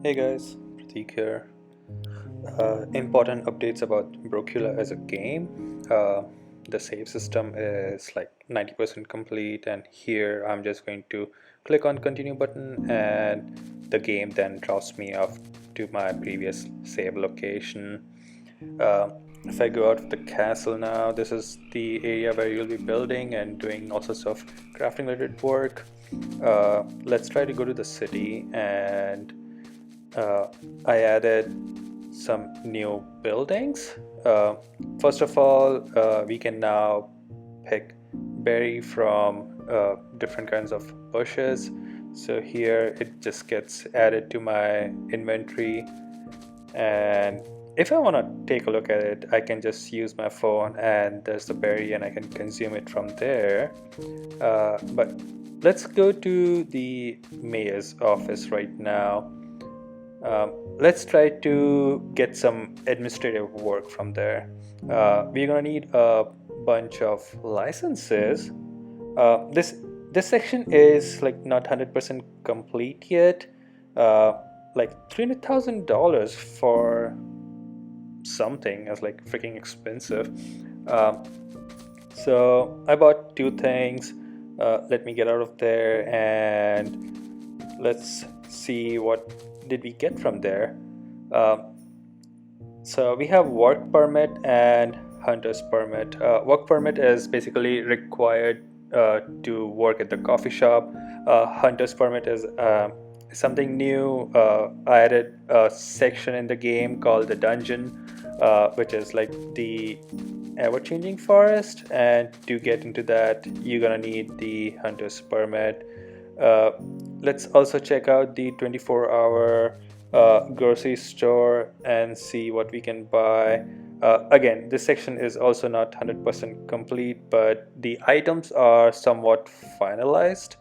Hey guys, Pratik here. Important updates about Brocula as a game. The save system is like 90% complete, and here I'm just going to click on continue button, and the game then drops me off to my previous save location. Uh, if I go out of the castle now, this is the area where you'll be building and doing all sorts of crafting related work. Let's try to go to the city, and uh, I added some new buildings. Uh, First of all, we can now pick berry from different kinds of bushes. So here it just gets added to my inventory, and if I want to take a look at it, I can just use my phone and there's the berry and I can consume it from there. But let's go to the mayor's office right now. Let's try to get some administrative work from there. We're gonna need a bunch of licenses. This section is like not 100% complete yet. Like $300,000 for something is like freaking expensive. Um, so I bought two things. Let me get out of there and let's see what did we get from there. So we have work permit and hunter's permit. Work permit is basically required to work at the coffee shop. Hunter's permit is something new. I added a section in the game called the dungeon, which is like the ever-changing forest, and to get into that you're gonna need the hunter's permit. uh, let's also check out the 24-hour grocery store and see what we can buy. Again, this section is also not 100% complete, but the items are somewhat finalized.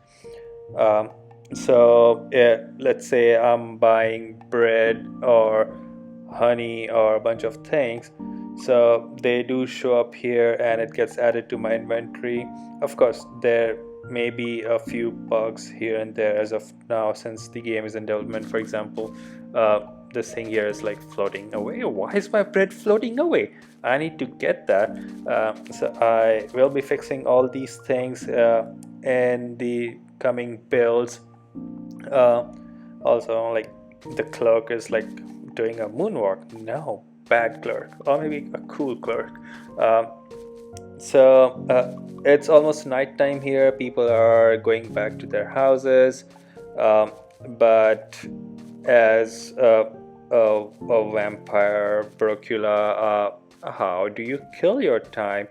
um, so let's say I'm buying bread or honey or a bunch of things, so they do show up here and it gets added to my inventory. Of course, there may be a few bugs here and there as of now since the game is in development. For example, this thing here is like floating away. Why is my bread floating away? I need to get that. So I will be fixing all these things in the coming builds. uh, Also, like, the clerk is like doing a moonwalk. No, bad clerk, or maybe a cool clerk. um, so it's almost nighttime here. People are going back to their houses. But as a vampire, Brocula, how do you kill your time?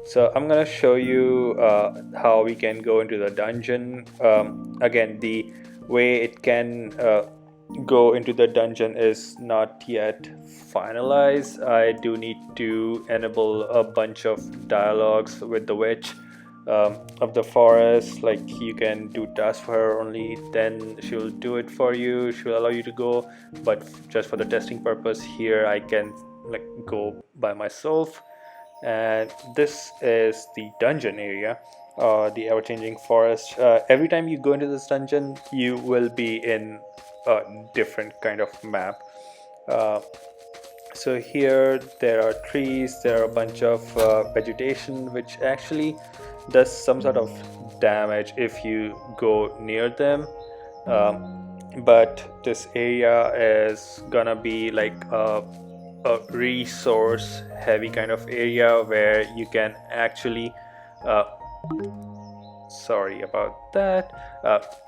So I'm gonna show you how we can go into the dungeon. Again, the way it can go into the dungeon is not yet finalized. I do need to enable a bunch of dialogues with the witch of the forest. Like, you can do tasks for her only, then she'll do it for you. She'll allow you to go, but just for the testing purpose here I can like go by myself. And this is the dungeon area, the ever-changing forest. Every time you go into this dungeon you will be in a different kind of map. uh, so here there are trees, there are a bunch of vegetation which actually does some sort of damage if you go near them. But this area is gonna be like a resource heavy kind of area where you can actually uh, sorry about that,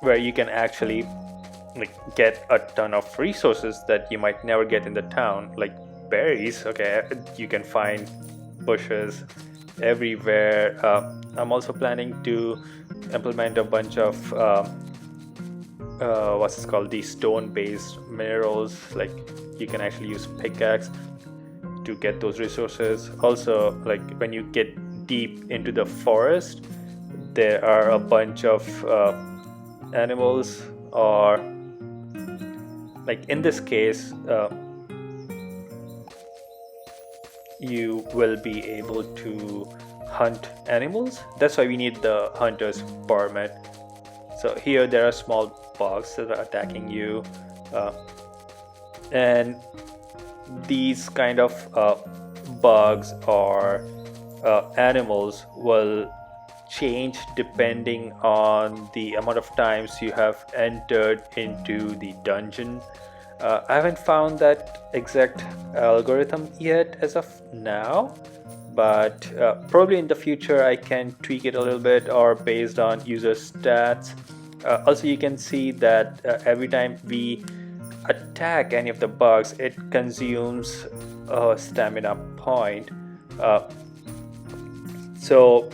where you can actually like get a ton of resources that you might never get in the town, like berries. Okay, you can find bushes everywhere. I'm also planning to implement a bunch of what's it called, these stone based minerals. Like, you can actually use pickaxe to get those resources. Also, like, when you get deep into the forest there are a bunch of animals, or like in this case you will be able to hunt animals. That's why we need the hunter's permit. So here there are small bugs that are attacking you. And these kind of bugs or animals will change depending on the amount of times you have entered into the dungeon. I haven't found that exact algorithm yet as of now, but probably in the future I can tweak it a little bit or based on user stats. Also, you can see that every time we attack any of the bugs, it consumes a stamina point. Uh, so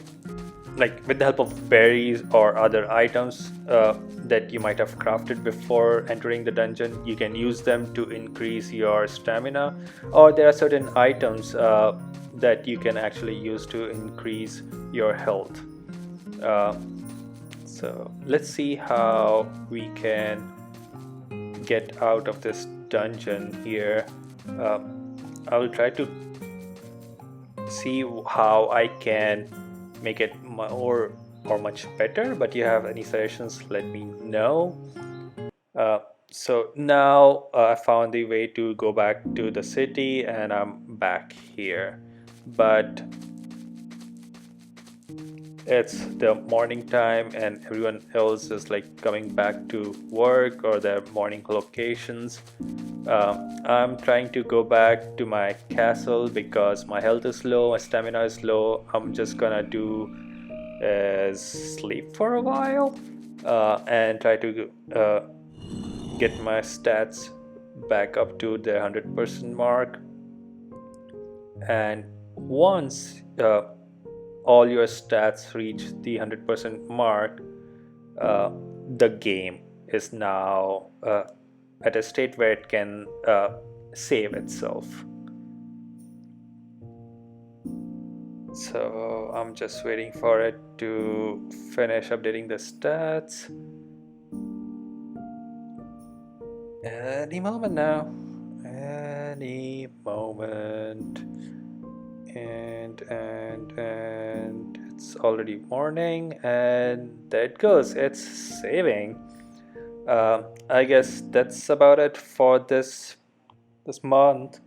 like with the help of berries or other items that you might have crafted before entering the dungeon, you can use them to increase your stamina, or there are certain items that you can actually use to increase your health. uh, so let's see how we can get out of this dungeon here. uh, I will try to see how I can make it more or much better, but you have any suggestions, let me know. uh, so now I found the way to go back to the city and I'm back here, but it's the morning time and everyone else is like coming back to work or their morning locations. I'm trying to go back to my castle because my health is low, my stamina is low. I'm just gonna do is sleep for a while and try to get my stats back up to the 100% mark. And once all your stats reach the 100% mark, uh, the game is now at a state where it can save itself. So I'm just waiting for it to finish updating the stats. Any moment now. Any moment. And it's already morning, and there it goes. It's saving. I guess that's about it for this month.